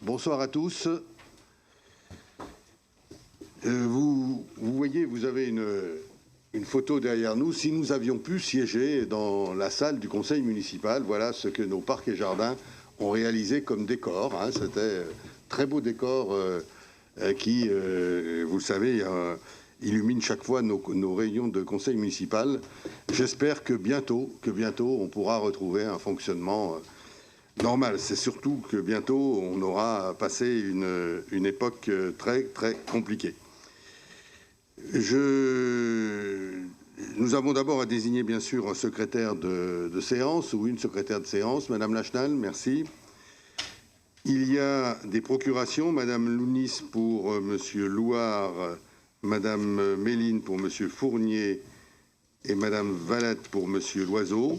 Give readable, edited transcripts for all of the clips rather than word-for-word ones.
Bonsoir à tous. Vous voyez, vous avez une photo derrière nous. Si nous avions pu siéger dans la salle du conseil municipal, voilà ce que nos parcs et jardins ont réalisé comme décor. Hein. C'était très beau décor qui, vous le savez, illumine chaque fois nos réunions de conseil municipal. J'espère que bientôt, on pourra retrouver un fonctionnement normal. C'est surtout que bientôt, on aura passé une époque très, très compliquée. Nous avons d'abord à désigner, bien sûr, un secrétaire de séance ou une secrétaire de séance. Madame Lachenal, merci. Il y a des procurations. Madame Lounis pour Monsieur Louard, Madame Méline pour Monsieur Fournier et Madame Valette pour Monsieur Loiseau.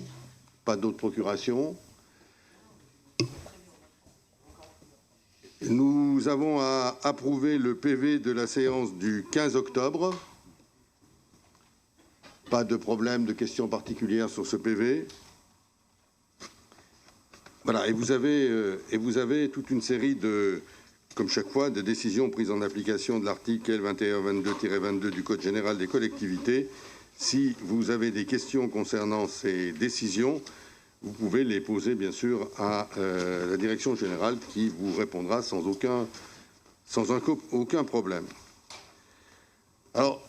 Pas d'autres procurations. Nous avons à approuver le PV de la séance du 15 octobre. Pas de problème, de questions particulières sur ce PV. Voilà, et vous avez toute une série de, comme chaque fois, de décisions prises en application de l'article L2122-22 du Code général des collectivités. Si vous avez des questions concernant ces décisions, vous pouvez les poser, bien sûr, à la direction générale qui vous répondra sans aucun problème. Alors,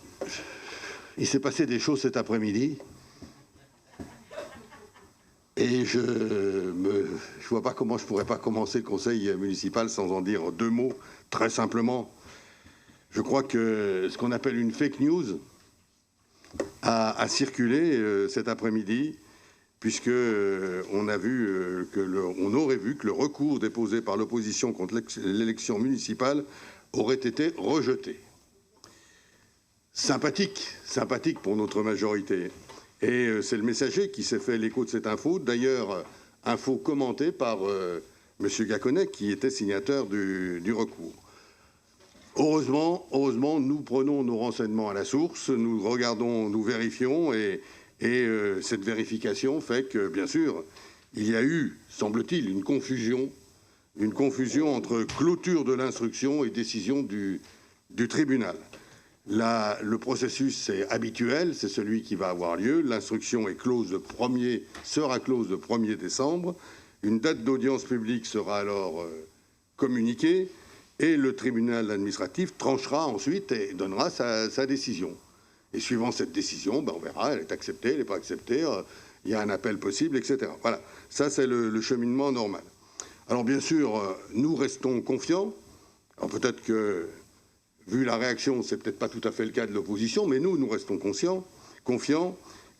il s'est passé des choses cet après-midi et je vois pas comment je pourrais pas commencer le conseil municipal sans en dire deux mots, très simplement. Je crois que ce qu'on appelle une fake news a circulé cet après-midi, puisque on aurait vu que le recours déposé par l'opposition contre l'élection municipale aurait été rejeté. Sympathique pour notre majorité. Et c'est le Messager qui s'est fait l'écho de cette info. D'ailleurs, info commentée par M. Gacquenec, qui était signataire du recours. Heureusement, nous prenons nos renseignements à la source, nous regardons, nous vérifions, et cette vérification fait que, bien sûr, il y a eu, semble-t-il, une confusion entre clôture de l'instruction et décision du tribunal. Le processus est habituel, c'est celui qui va avoir lieu. L'instruction est sera close le 1er décembre. Une date d'audience publique sera alors communiquée et le tribunal administratif tranchera ensuite et donnera sa décision. Et suivant cette décision, on verra, elle est acceptée, elle n'est pas acceptée, il y a un appel possible, etc. Voilà, ça c'est le cheminement normal. Alors bien sûr, nous restons confiants. Alors peut-être que, vu la réaction, c'est peut-être pas tout à fait le cas de l'opposition, mais nous restons confiants.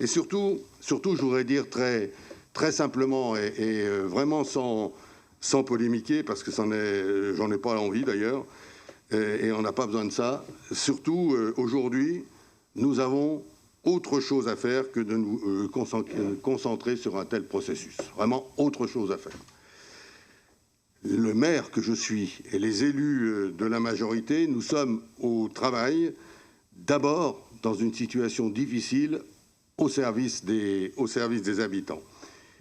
Et surtout, je voudrais dire très, très simplement et vraiment sans polémiquer, parce que j'en ai pas envie d'ailleurs, et on n'a pas besoin de ça. Surtout, aujourd'hui, nous avons autre chose à faire que de nous concentrer sur un tel processus. Vraiment autre chose à faire. Le maire que je suis et les élus de la majorité, nous sommes au travail, d'abord dans une situation difficile au service des habitants.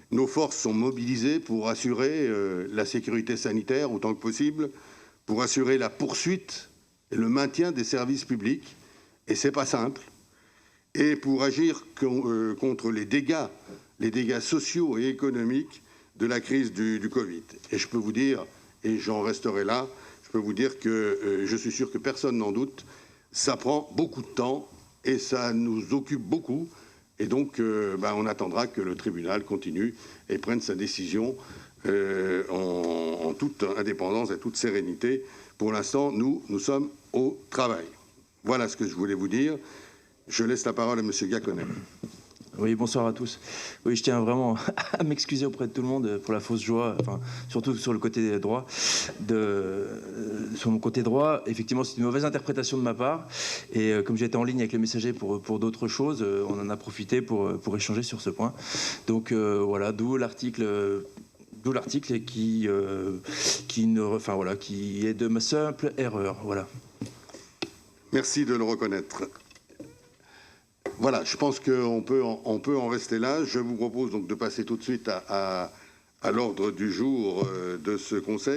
Nos forces sont mobilisées pour assurer la sécurité sanitaire autant que possible, pour assurer la poursuite et le maintien des services publics, et c'est pas simple, et pour agir contre les dégâts sociaux et économiques de la crise du Covid. Et je peux vous dire, et j'en resterai là, je peux vous dire que je suis sûr que personne n'en doute, ça prend beaucoup de temps et ça nous occupe beaucoup. Et donc, on attendra que le tribunal continue et prenne sa décision en toute indépendance et toute sérénité. Pour l'instant, nous sommes au travail. Voilà ce que je voulais vous dire. Je laisse la parole à M. Gacquenec. Oui, bonsoir à tous. Oui, je tiens vraiment à m'excuser auprès de tout le monde pour la fausse joie, enfin, surtout sur le côté droit. Sur mon côté droit, effectivement, c'est une mauvaise interprétation de ma part. Et comme j'étais en ligne avec le Messager pour d'autres choses, on en a profité pour échanger sur ce point. Donc voilà, d'où l'article qui est de ma simple erreur. Voilà. Merci de le reconnaître. Voilà, je pense qu'on peut en rester là. Je vous propose donc de passer tout de suite à l'ordre du jour de ce Conseil.